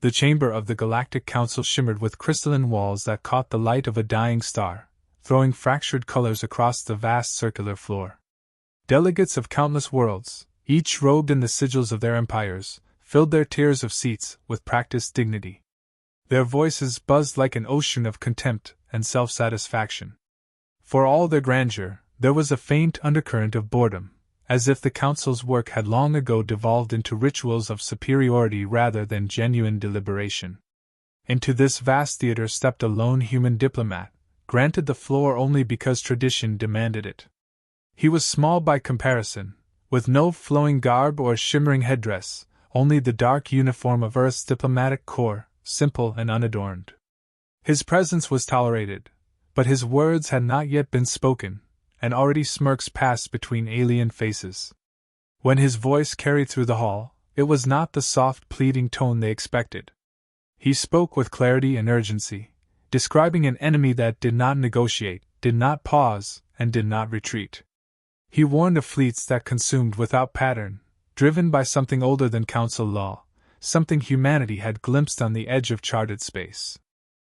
The chamber of the Galactic Council shimmered with crystalline walls that caught the light of a dying star, throwing fractured colors across the vast circular floor. Delegates of countless worlds, each robed in the sigils of their empires, filled their tiers of seats with practiced dignity. Their voices buzzed like an ocean of contempt and self-satisfaction. For all their grandeur, there was a faint undercurrent of boredom, as if the council's work had long ago devolved into rituals of superiority rather than genuine deliberation. Into this vast theater stepped a lone human diplomat, granted the floor only because tradition demanded it. He was small by comparison, with no flowing garb or shimmering headdress, only the dark uniform of Earth's diplomatic corps, simple and unadorned. His presence was tolerated, but his words had not yet been spoken, and already smirks passed between alien faces. When his voice carried through the hall, it was not the soft, pleading tone they expected. He spoke with clarity and urgency, describing an enemy that did not negotiate, did not pause, and did not retreat. He warned of fleets that consumed without pattern, driven by something older than council law, something humanity had glimpsed on the edge of charted space.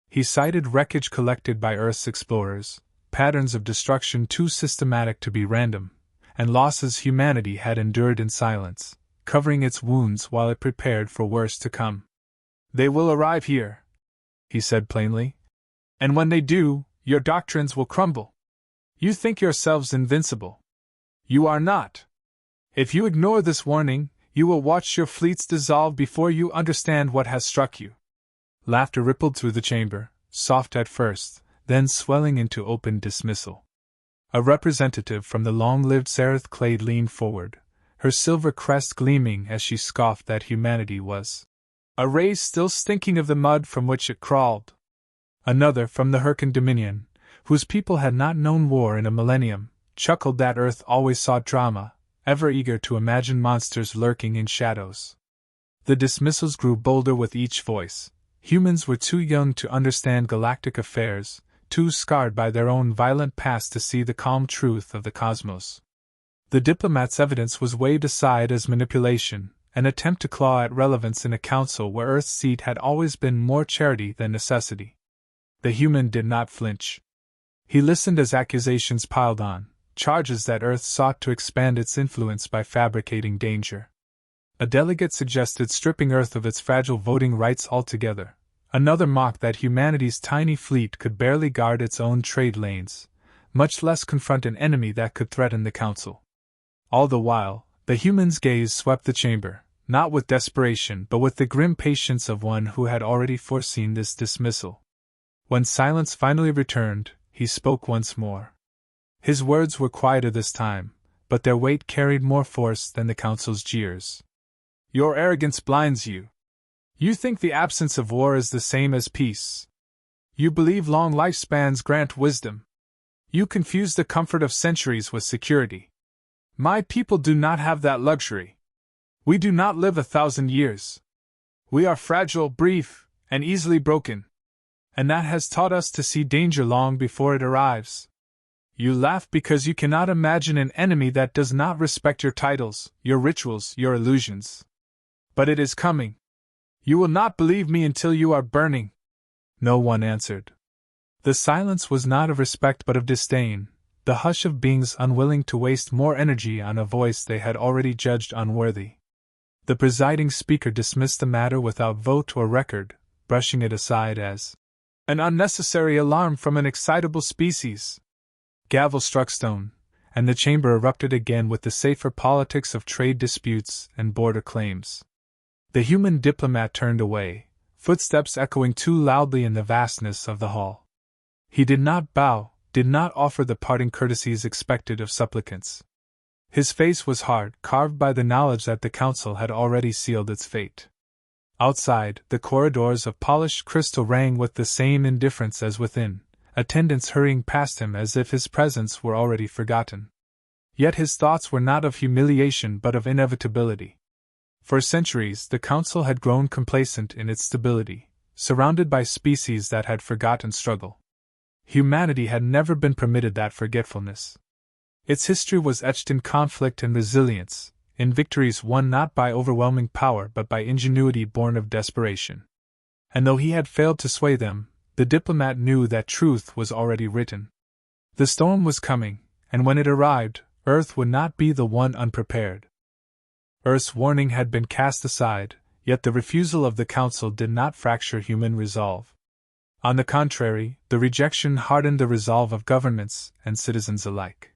He cited wreckage collected by Earth's explorers, patterns of destruction too systematic to be random, and losses humanity had endured in silence, covering its wounds while it prepared for worse to come. "They will arrive here," he said plainly. "And when they do, your doctrines will crumble. You think yourselves invincible. You are not. If you ignore this warning, you will watch your fleets dissolve before you understand what has struck you." Laughter rippled through the chamber, soft at first, then swelling into open dismissal. A representative from the long-lived Sereth Clade leaned forward, her silver crest gleaming as she scoffed that humanity was a race still stinking of the mud from which it crawled. Another, from the Hyrcan Dominion, whose people had not known war in a millennium, chuckled that Earth always sought drama, ever eager to imagine monsters lurking in shadows. The dismissals grew bolder with each voice. Humans were too young to understand galactic affairs, too scarred by their own violent past to see the calm truth of the cosmos. The diplomats' evidence was waved aside as manipulation, an attempt to claw at relevance in a council where Earth's seat had always been more charity than necessity. The human did not flinch. He listened as accusations piled on, charges that Earth sought to expand its influence by fabricating danger. A delegate suggested stripping Earth of its fragile voting rights altogether. Another mocked that humanity's tiny fleet could barely guard its own trade lanes, much less confront an enemy that could threaten the council. All the while, the human's gaze swept the chamber, not with desperation but with the grim patience of one who had already foreseen this dismissal. When silence finally returned, he spoke once more. His words were quieter this time, but their weight carried more force than the council's jeers. "Your arrogance blinds you. You think the absence of war is the same as peace. You believe long lifespans grant wisdom. You confuse the comfort of centuries with security. My people do not have that luxury. We do not live 1,000 years. We are fragile, brief, and easily broken. And that has taught us to see danger long before it arrives. You laugh because you cannot imagine an enemy that does not respect your titles, your rituals, your illusions. But it is coming. You will not believe me until you are burning." No one answered. The silence was not of respect but of disdain, the hush of beings unwilling to waste more energy on a voice they had already judged unworthy. The presiding speaker dismissed the matter without vote or record, brushing it aside as an unnecessary alarm from an excitable species. Gavel struck stone, and the chamber erupted again with the safer politics of trade disputes and border claims. The human diplomat turned away, footsteps echoing too loudly in the vastness of the hall. He did not bow, did not offer the parting courtesies expected of supplicants. His face was hard, carved by the knowledge that the council had already sealed its fate. Outside, the corridors of polished crystal rang with the same indifference as within, attendants hurrying past him as if his presence were already forgotten. Yet his thoughts were not of humiliation but of inevitability. For centuries, the council had grown complacent in its stability, surrounded by species that had forgotten struggle. Humanity had never been permitted that forgetfulness. Its history was etched in conflict and resilience, in victories won not by overwhelming power but by ingenuity born of desperation. And though he had failed to sway them, the diplomat knew that truth was already written. The storm was coming, and when it arrived, Earth would not be the one unprepared. Earth's warning had been cast aside, yet the refusal of the Council did not fracture human resolve. On the contrary, the rejection hardened the resolve of governments and citizens alike.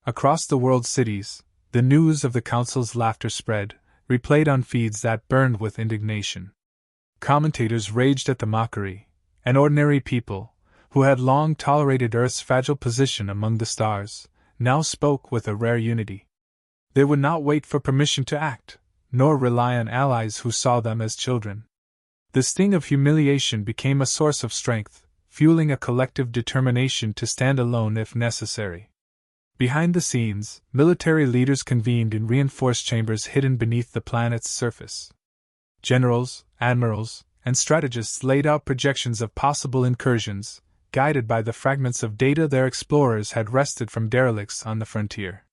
Across the world's cities, the news of the Council's laughter spread, replayed on feeds that burned with indignation. Commentators raged at the mockery, and ordinary people, who had long tolerated Earth's fragile position among the stars, now spoke with a rare unity. They would not wait for permission to act, nor rely on allies who saw them as children. The sting of humiliation became a source of strength, fueling a collective determination to stand alone if necessary. Behind the scenes, military leaders convened in reinforced chambers hidden beneath the planet's surface. Generals, admirals, and strategists laid out projections of possible incursions, guided by the fragments of data their explorers had wrested from derelicts on the frontier.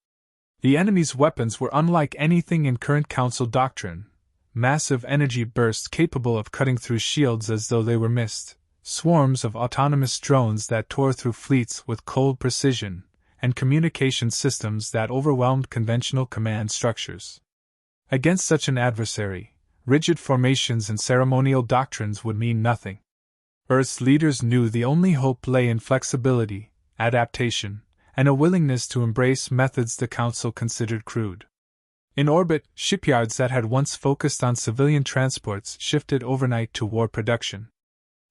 The enemy's weapons were unlike anything in current Council doctrine. Massive energy bursts capable of cutting through shields as though they were mist, swarms of autonomous drones that tore through fleets with cold precision, and communication systems that overwhelmed conventional command structures. Against such an adversary, rigid formations and ceremonial doctrines would mean nothing. Earth's leaders knew the only hope lay in flexibility, adaptation, and a willingness to embrace methods the Council considered crude. In orbit, shipyards that had once focused on civilian transports shifted overnight to war production.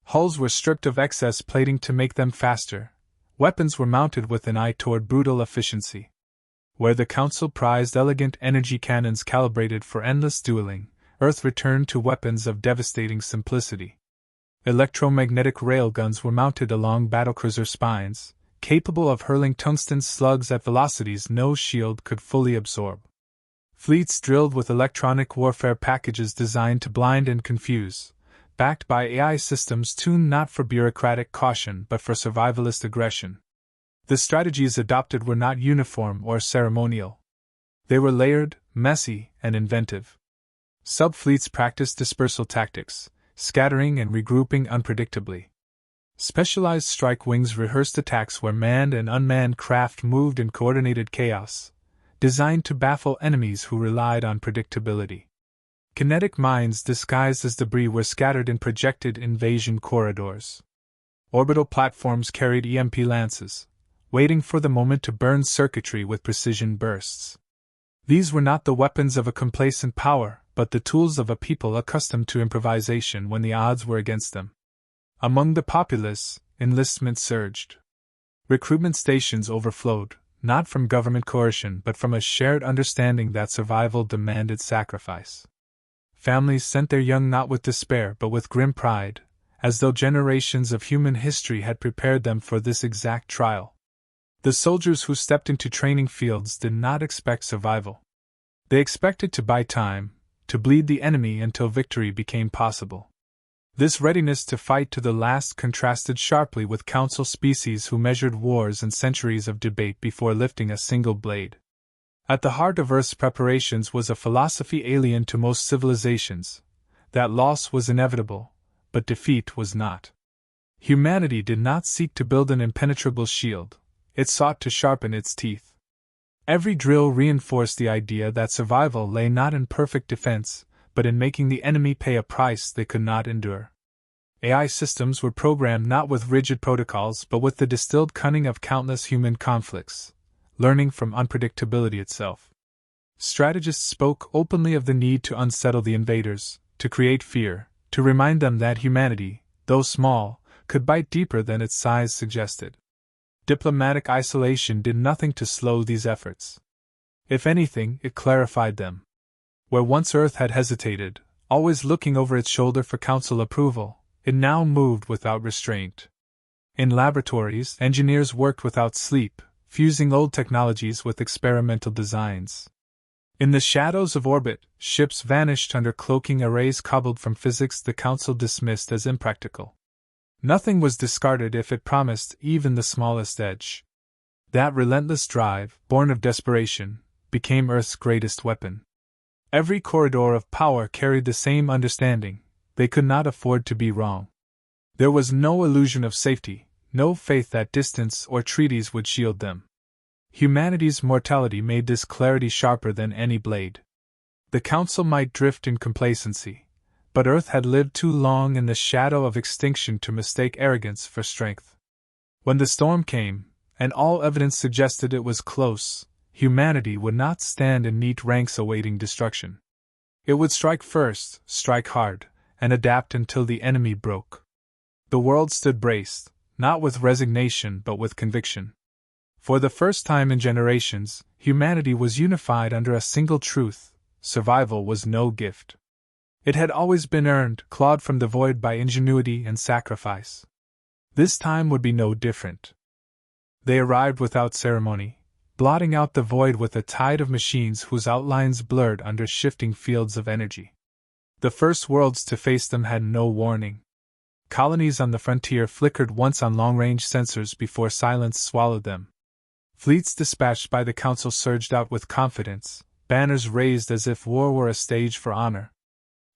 Hulls were stripped of excess plating to make them faster. Weapons were mounted with an eye toward brutal efficiency. Where the Council prized elegant energy cannons calibrated for endless dueling, Earth returned to weapons of devastating simplicity. Electromagnetic railguns were mounted along battlecruiser spines, capable of hurling tungsten slugs at velocities no shield could fully absorb. Fleets drilled with electronic warfare packages designed to blind and confuse, backed by AI systems tuned not for bureaucratic caution but for survivalist aggression. The strategies adopted were not uniform or ceremonial. They were layered, messy, and inventive. Subfleets practiced dispersal tactics, scattering and regrouping unpredictably. Specialized strike wings rehearsed attacks where manned and unmanned craft moved in coordinated chaos, designed to baffle enemies who relied on predictability. Kinetic mines disguised as debris were scattered in projected invasion corridors. Orbital platforms carried EMP lances, waiting for the moment to burn circuitry with precision bursts. These were not the weapons of a complacent power, but the tools of a people accustomed to improvisation when the odds were against them. Among the populace, enlistment surged. Recruitment stations overflowed, not from government coercion but from a shared understanding that survival demanded sacrifice. Families sent their young not with despair but with grim pride, as though generations of human history had prepared them for this exact trial. The soldiers who stepped into training fields did not expect survival. They expected to buy time, to bleed the enemy until victory became possible. This readiness to fight to the last contrasted sharply with Council species who measured wars and centuries of debate before lifting a single blade. At the heart of Earth's preparations was a philosophy alien to most civilizations, that loss was inevitable, but defeat was not. Humanity did not seek to build an impenetrable shield, it sought to sharpen its teeth. Every drill reinforced the idea that survival lay not in perfect defense, but in making the enemy pay a price they could not endure. AI systems were programmed not with rigid protocols but with the distilled cunning of countless human conflicts, learning from unpredictability itself. Strategists spoke openly of the need to unsettle the invaders, to create fear, to remind them that humanity, though small, could bite deeper than its size suggested. Diplomatic isolation did nothing to slow these efforts. If anything, it clarified them. Where once Earth had hesitated, always looking over its shoulder for Council approval, it now moved without restraint. In laboratories, engineers worked without sleep, fusing old technologies with experimental designs. In the shadows of orbit, ships vanished under cloaking arrays cobbled from physics the Council dismissed as impractical. Nothing was discarded if it promised even the smallest edge. That relentless drive, born of desperation, became Earth's greatest weapon. Every corridor of power carried the same understanding. They could not afford to be wrong. There was no illusion of safety, no faith that distance or treaties would shield them. Humanity's mortality made this clarity sharper than any blade. The Council might drift in complacency, but Earth had lived too long in the shadow of extinction to mistake arrogance for strength. When the storm came, and all evidence suggested it was close, humanity would not stand in neat ranks awaiting destruction. It would strike first, strike hard, and adapt until the enemy broke. The world stood braced, not with resignation but with conviction. For the first time in generations, humanity was unified under a single truth: survival was no gift. It had always been earned, clawed from the void by ingenuity and sacrifice. This time would be no different. They arrived without ceremony, blotting out the void with a tide of machines whose outlines blurred under shifting fields of energy. The first worlds to face them had no warning. Colonies on the frontier flickered once on long-range sensors before silence swallowed them. Fleets dispatched by the Council surged out with confidence, banners raised as if war were a stage for honor.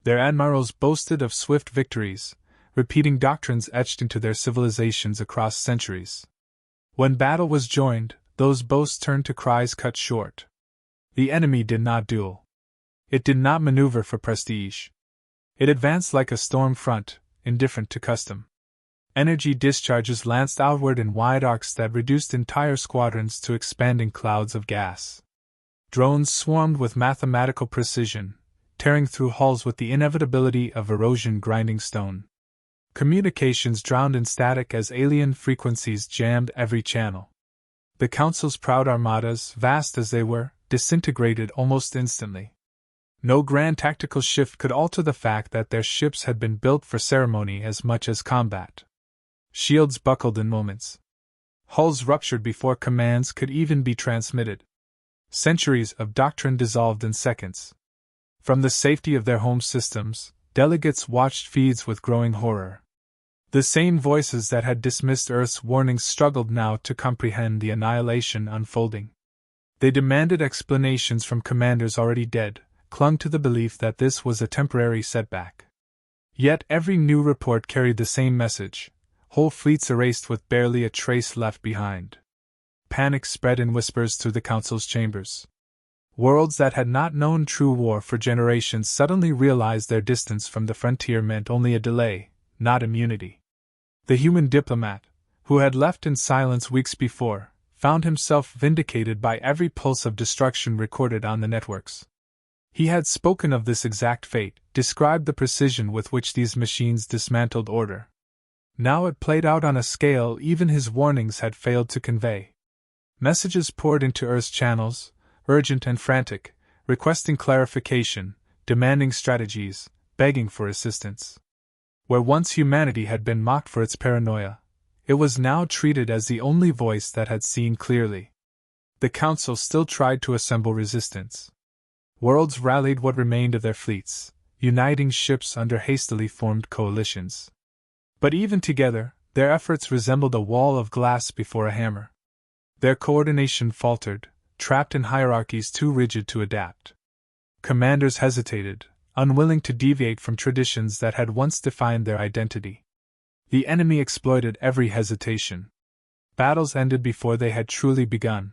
Their admirals boasted of swift victories, repeating doctrines etched into their civilizations across centuries. When battle was joined, those boasts turned to cries cut short. The enemy did not duel. It did not maneuver for prestige. It advanced like a storm front, indifferent to custom. Energy discharges lanced outward in wide arcs that reduced entire squadrons to expanding clouds of gas. Drones swarmed with mathematical precision, tearing through hulls with the inevitability of erosion grinding stone. Communications drowned in static as alien frequencies jammed every channel. The Council's proud armadas, vast as they were, disintegrated almost instantly. No grand tactical shift could alter the fact that their ships had been built for ceremony as much as combat. Shields buckled in moments. Hulls ruptured before commands could even be transmitted. Centuries of doctrine dissolved in seconds. From the safety of their home systems, delegates watched feeds with growing horror. The same voices that had dismissed Earth's warnings struggled now to comprehend the annihilation unfolding. They demanded explanations from commanders already dead, clung to the belief that this was a temporary setback. Yet every new report carried the same message: whole fleets erased with barely a trace left behind. Panic spread in whispers through the Council's chambers. Worlds that had not known true war for generations suddenly realized their distance from the frontier meant only a delay, not immunity. The human diplomat, who had left in silence weeks before, found himself vindicated by every pulse of destruction recorded on the networks. He had spoken of this exact fate, described the precision with which these machines dismantled order. Now it played out on a scale even his warnings had failed to convey. Messages poured into Earth's channels, urgent and frantic, requesting clarification, demanding strategies, begging for assistance. Where once humanity had been mocked for its paranoia, it was now treated as the only voice that had seen clearly. The Council still tried to assemble resistance. Worlds rallied what remained of their fleets, uniting ships under hastily formed coalitions. But even together, their efforts resembled a wall of glass before a hammer. Their coordination faltered, trapped in hierarchies too rigid to adapt. Commanders hesitated, unwilling to deviate from traditions that had once defined their identity. The enemy exploited every hesitation. Battles ended before they had truly begun.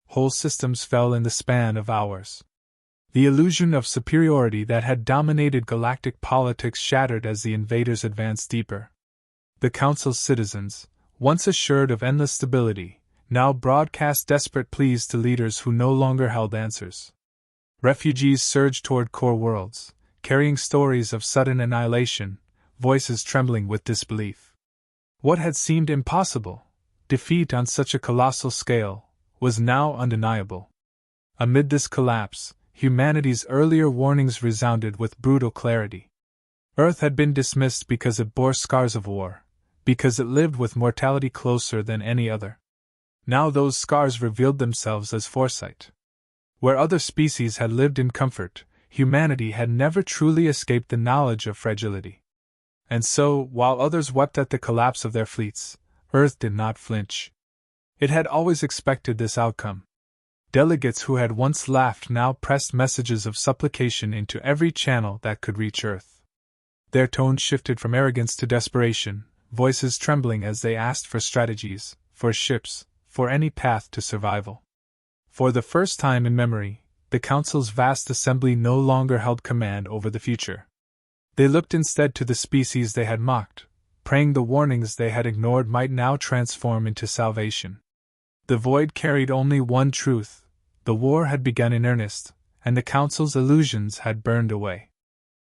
Whole systems fell in the span of hours. The illusion of superiority that had dominated galactic politics shattered as the invaders advanced deeper. The Council's citizens, once assured of endless stability, now broadcast desperate pleas to leaders who no longer held answers. Refugees surged toward core worlds, carrying stories of sudden annihilation, voices trembling with disbelief. What had seemed impossible, defeat on such a colossal scale, was now undeniable. Amid this collapse, humanity's earlier warnings resounded with brutal clarity. Earth had been dismissed because it bore scars of war, because it lived with mortality closer than any other. Now those scars revealed themselves as foresight. Where other species had lived in comfort, humanity had never truly escaped the knowledge of fragility. And so, while others wept at the collapse of their fleets, Earth did not flinch. It had always expected this outcome. Delegates who had once laughed now pressed messages of supplication into every channel that could reach Earth. Their tone shifted from arrogance to desperation, voices trembling as they asked for strategies, for ships, for any path to survival. For the first time in memory, the Council's vast assembly no longer held command over the future. They looked instead to the species they had mocked, praying the warnings they had ignored might now transform into salvation. The void carried only one truth: the war had begun in earnest, and the Council's illusions had burned away.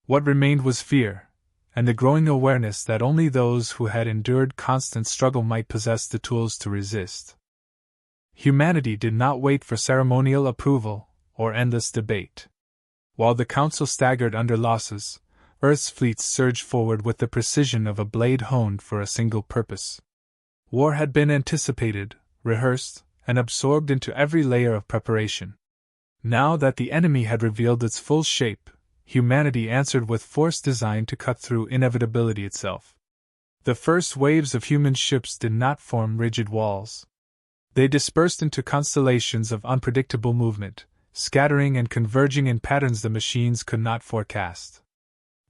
What remained was fear, and the growing awareness that only those who had endured constant struggle might possess the tools to resist. Humanity did not wait for ceremonial approval or endless debate. While the Council staggered under losses, Earth's fleets surged forward with the precision of a blade honed for a single purpose. War had been anticipated, rehearsed, and absorbed into every layer of preparation. Now that the enemy had revealed its full shape, humanity answered with force designed to cut through inevitability itself. The first waves of human ships did not form rigid walls. They dispersed into constellations of unpredictable movement, scattering and converging in patterns the machines could not forecast.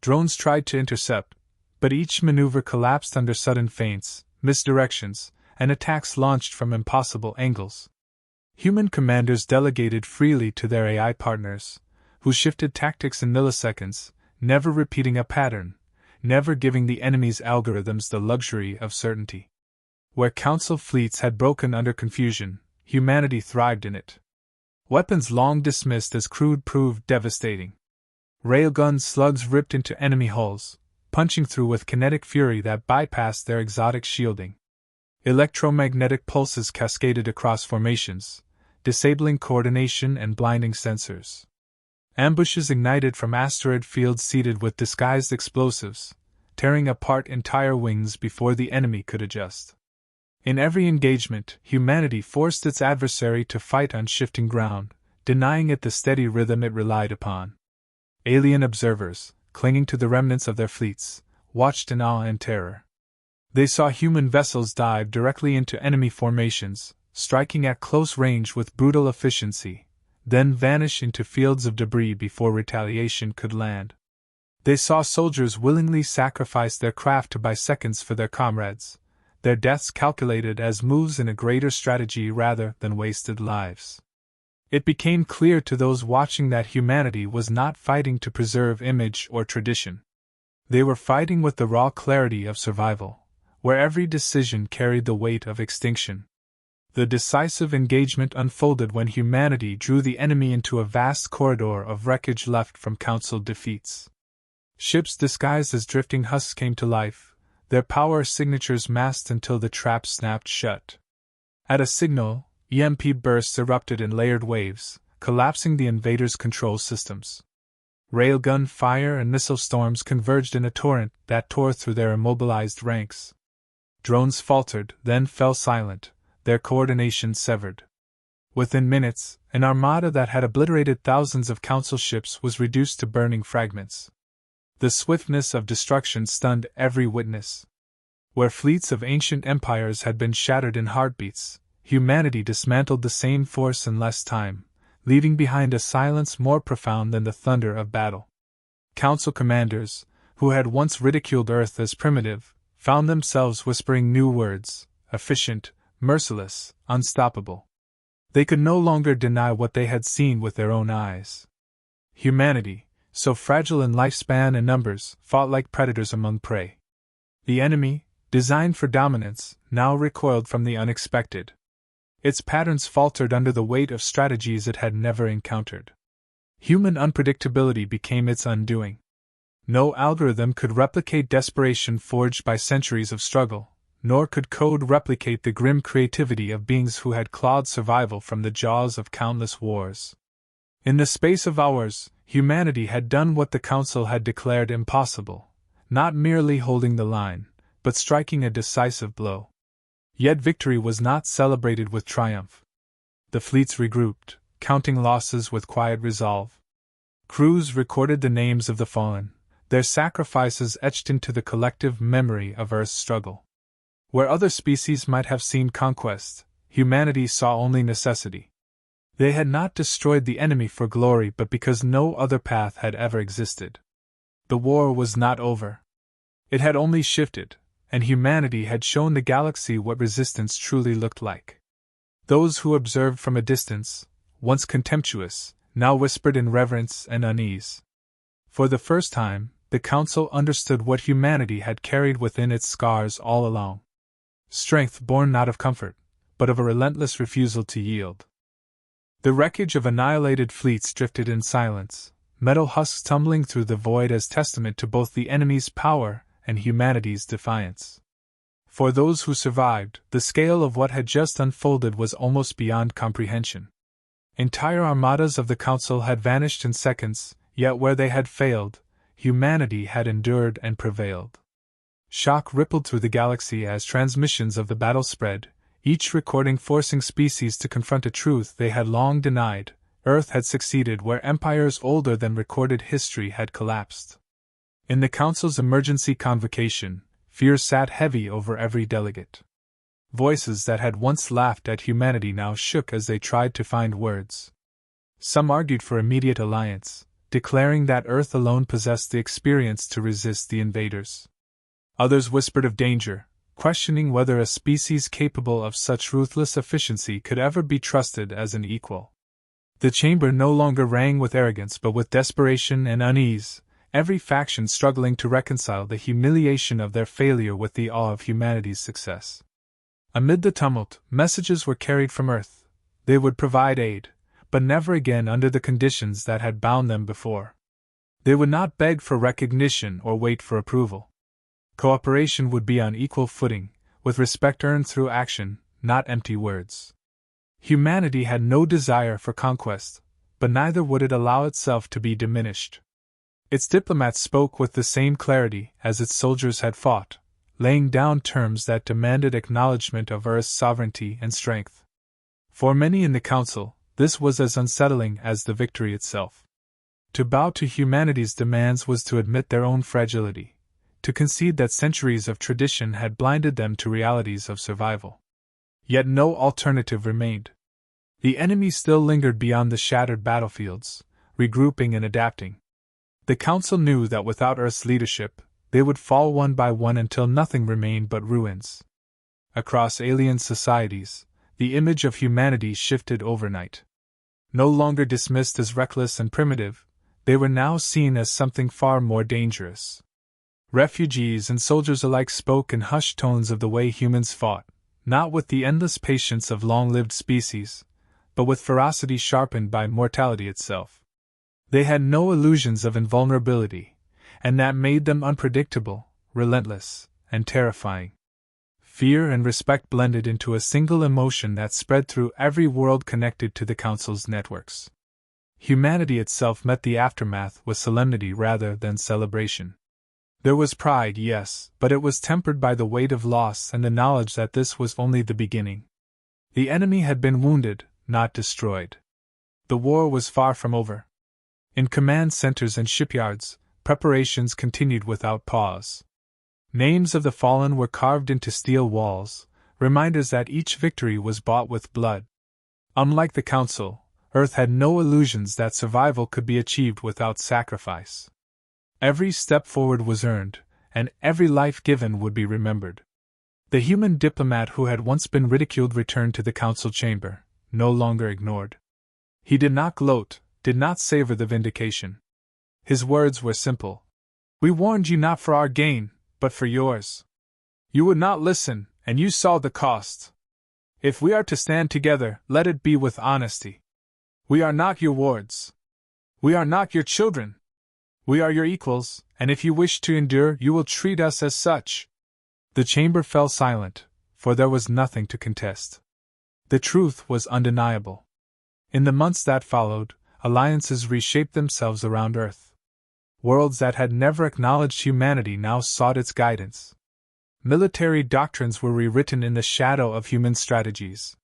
Drones tried to intercept, but each maneuver collapsed under sudden feints, misdirections, and attacks launched from impossible angles. Human commanders delegated freely to their AI partners, who shifted tactics in milliseconds, never repeating a pattern, never giving the enemy's algorithms the luxury of certainty. Where Council fleets had broken under confusion, humanity thrived in it. Weapons long dismissed as crude proved devastating. Railgun slugs ripped into enemy hulls, punching through with kinetic fury that bypassed their exotic shielding. Electromagnetic pulses cascaded across formations, disabling coordination and blinding sensors. Ambushes ignited from asteroid fields seeded with disguised explosives, tearing apart entire wings before the enemy could adjust. In every engagement, humanity forced its adversary to fight on shifting ground, denying it the steady rhythm it relied upon. Alien observers, clinging to the remnants of their fleets, watched in awe and terror. They saw human vessels dive directly into enemy formations, striking at close range with brutal efficiency, then vanish into fields of debris before retaliation could land. They saw soldiers willingly sacrifice their craft to buy seconds for their comrades, their deaths calculated as moves in a greater strategy rather than wasted lives. It became clear to those watching that humanity was not fighting to preserve image or tradition. They were fighting with the raw clarity of survival, where every decision carried the weight of extinction. The decisive engagement unfolded when humanity drew the enemy into a vast corridor of wreckage left from Council defeats. Ships disguised as drifting husks came to life, their power signatures masked until the trap snapped shut. At a signal, EMP bursts erupted in layered waves, collapsing the invaders' control systems. Railgun fire and missile storms converged in a torrent that tore through their immobilized ranks. Drones faltered, then fell silent, their coordination severed. Within minutes, an armada that had obliterated thousands of Council ships was reduced to burning fragments. The swiftness of destruction stunned every witness. Where fleets of ancient empires had been shattered in heartbeats, humanity dismantled the same force in less time, leaving behind a silence more profound than the thunder of battle. Council commanders, who had once ridiculed Earth as primitive, found themselves whispering new words: efficient, merciless, unstoppable. They could no longer deny what they had seen with their own eyes. Humanity, so fragile in lifespan and numbers, fought like predators among prey. The enemy, designed for dominance, now recoiled from the unexpected. Its patterns faltered under the weight of strategies it had never encountered. Human unpredictability became its undoing. No algorithm could replicate desperation forged by centuries of struggle, nor could code replicate the grim creativity of beings who had clawed survival from the jaws of countless wars. In the space of hours, humanity had done what the Council had declared impossible, not merely holding the line, but striking a decisive blow. Yet victory was not celebrated with triumph. The fleets regrouped, counting losses with quiet resolve. Crews recorded the names of the fallen, their sacrifices etched into the collective memory of Earth's struggle. Where other species might have seen conquest, humanity saw only necessity. They had not destroyed the enemy for glory but because no other path had ever existed. The war was not over. It had only shifted, and humanity had shown the galaxy what resistance truly looked like. Those who observed from a distance, once contemptuous, now whispered in reverence and unease. For the first time, the Council understood what humanity had carried within its scars all along. Strength born not of comfort, but of a relentless refusal to yield. The wreckage of annihilated fleets drifted in silence, metal husks tumbling through the void as testament to both the enemy's power and humanity's defiance. For those who survived, the scale of what had just unfolded was almost beyond comprehension. Entire armadas of the Council had vanished in seconds, yet where they had failed, humanity had endured and prevailed. Shock rippled through the galaxy as transmissions of the battle spread, each recording forcing species to confront a truth they had long denied: Earth had succeeded where empires older than recorded history had collapsed. In the Council's emergency convocation, fear sat heavy over every delegate. Voices that had once laughed at humanity now shook as they tried to find words. Some argued for immediate alliance, declaring that Earth alone possessed the experience to resist the invaders. Others whispered of danger, questioning whether a species capable of such ruthless efficiency could ever be trusted as an equal. The chamber no longer rang with arrogance but with desperation and unease, every faction struggling to reconcile the humiliation of their failure with the awe of humanity's success. Amid the tumult, messages were carried from Earth. They would provide aid, but never again under the conditions that had bound them before. They would not beg for recognition or wait for approval. Cooperation would be on equal footing, with respect earned through action, not empty words. Humanity had no desire for conquest, but neither would it allow itself to be diminished. Its diplomats spoke with the same clarity as its soldiers had fought, laying down terms that demanded acknowledgement of Earth's sovereignty and strength. For many in the Council, this was as unsettling as the victory itself. To bow to humanity's demands was to admit their own fragility, to concede that centuries of tradition had blinded them to realities of survival. Yet no alternative remained. The enemy still lingered beyond the shattered battlefields, regrouping and adapting. The Council knew that without Earth's leadership, they would fall one by one until nothing remained but ruins. Across alien societies, the image of humanity shifted overnight. No longer dismissed as reckless and primitive, they were now seen as something far more dangerous. Refugees and soldiers alike spoke in hushed tones of the way humans fought, not with the endless patience of long-lived species, but with ferocity sharpened by mortality itself. They had no illusions of invulnerability, and that made them unpredictable, relentless, and terrifying. Fear and respect blended into a single emotion that spread through every world connected to the Council's networks. Humanity itself met the aftermath with solemnity rather than celebration. There was pride, yes, but it was tempered by the weight of loss and the knowledge that this was only the beginning. The enemy had been wounded, not destroyed. The war was far from over. In command centers and shipyards, preparations continued without pause. Names of the fallen were carved into steel walls, reminders that each victory was bought with blood. Unlike the Council, Earth had no illusions that survival could be achieved without sacrifice. Every step forward was earned, and every life given would be remembered. The human diplomat who had once been ridiculed returned to the Council chamber, no longer ignored. He did not gloat, did not savor the vindication. His words were simple. "We warned you not for our gain, but for yours. You would not listen, and you saw the cost. If we are to stand together, let it be with honesty. We are not your wards. We are not your children. We are your equals, and if you wish to endure, you will treat us as such." The chamber fell silent, for there was nothing to contest. The truth was undeniable. In the months that followed, alliances reshaped themselves around Earth. Worlds that had never acknowledged humanity now sought its guidance. Military doctrines were rewritten in the shadow of human strategies.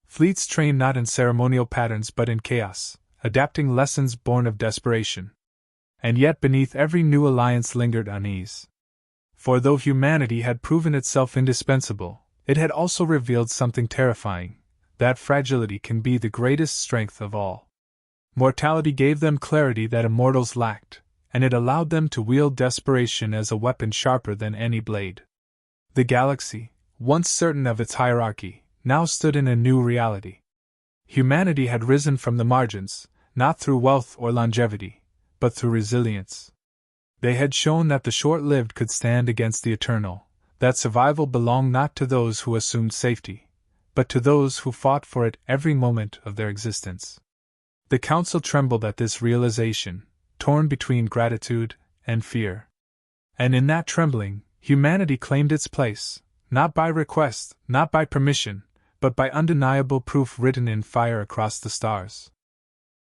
Fleets trained not in ceremonial patterns but in chaos, adapting lessons born of desperation. And yet beneath every new alliance lingered unease. For though humanity had proven itself indispensable, it had also revealed something terrifying, that fragility can be the greatest strength of all. Mortality gave them clarity that immortals lacked, and it allowed them to wield desperation as a weapon sharper than any blade. The galaxy, once certain of its hierarchy, now stood in a new reality. Humanity had risen from the margins, not through wealth or longevity, but through resilience. They had shown that the short-lived could stand against the eternal, that survival belonged not to those who assumed safety, but to those who fought for it every moment of their existence. The Council trembled at this realization, torn between gratitude and fear. And in that trembling, humanity claimed its place, not by request, not by permission, but by undeniable proof written in fire across the stars.